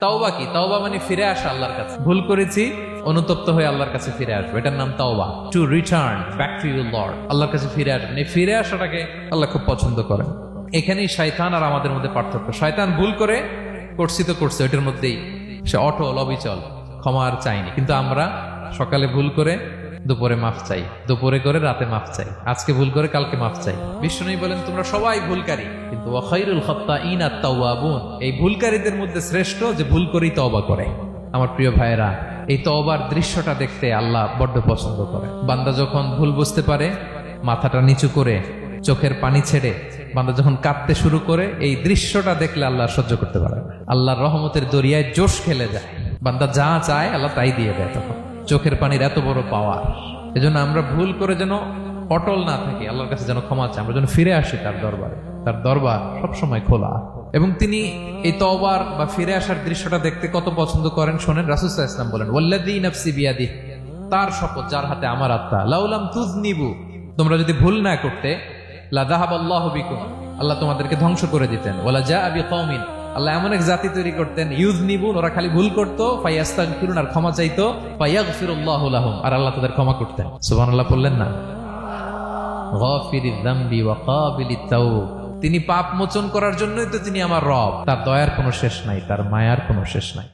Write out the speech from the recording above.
তাওবা কি? তাওবা মানে ফিরে আসা আল্লাহর কাছে। ভুল করেছি, অনুতপ্ত হয়ে আল্লাহর কাছে ফিরে আসবো, এটার নাম তাওবা। To return back to your Lord, আল্লাহর কাছে ফিরে আসবেন। এই ফিরে আসাটাকে আল্লাহ খুব পছন্দ করেন। এখানেই শয়তান আর আমাদের মধ্যে পার্থক্য। শয়তান ভুল করে করছি তো করছে, ওইটার মধ্যেই সে অটল অবিচল, ক্ষমা আর চাইনি। কিন্তু আমরা সকালে ভুল করে দুপুরে মাফ চাই, দুপুরে করে রাতে মাফ চাই, আজকে ভুল করে কালকে মাফ চাই। বিষ্ণু বলেন তোমরা সবাই ভুলকারী, কিন্তু ওয়া খায়রুল খাত্তাঈন আত-তাওয়াবুন, এই ভুলকারীদের মধ্যে শ্রেষ্ঠ যে ভুল করেই তওবা করে। আমার প্রিয় ভাইয়েরা, এই তওবার দৃশ্যটা দেখতে আল্লাহ বড্ড পছন্দ করে। বান্দা যখন ভুল বুঝতে পারে, মাথাটা নিচু করে চোখের পানি ছেড়ে বান্দা যখন কাঁদতে শুরু করে, এই দৃশ্যটা দেখলে আল্লাহ সহ্য করতে পারে না। আল্লাহর রহমতের দরিয়ায় জোশ খেলে যায়, বান্দা যা চায় আল্লাহ তাই দিয়ে দেয়। তখন চোখের পানির এত বড় পাওয়ার। এজন্য আমরা ভুল করে যেন অটল না থাকি, আল্লাহর কাছে যেন ক্ষমা চাই, আমরা যেন ফিরে আসি তার দরবারে। তার দরবার সবসময় খোলা, এবং তিনি এই তওবার বা ফিরে আসার দৃশ্যটা দেখতে কত পছন্দ করেন শোনেন। রাসূল সাল্লাল্লাহু আলাইহি ওয়াসাল্লাম বলেন, ওয়াল্লাযী নাফসি বিয়াদিহি, তার শপথ যার হাতে আমার আত্মা, লাউলাম তুযনিবু, তোমরা যদি ভুল না করতে, লা যাহাবাল্লাহু বিকুম, আল্লাহ তোমাদেরকে ধ্বংস করে দিতেন। ওয়ালা জাআ বিকওমিন, আল্লাহ এমন এক জাতি তৈরি করতেন, ইউযনিবুন, ওরা খালি ভুল করতো, ফায়াস্তাগফিরুন, আর ক্ষমা চাইতো, ফায়াগফিরুল্লাহু লাহুম, আর আল্লাহ তাদের ক্ষমা করতেন। সুবহানাল্লাহ বললেন না? গাফিরিয যামবি ওয়া কাবিলিত তাওব, তিনি পাপ মোচন করার জন্যই তো তিনি আমার রব। তার দয়ার কোনো শেষ নাই, তার মায়ার কোনো শেষ নাই।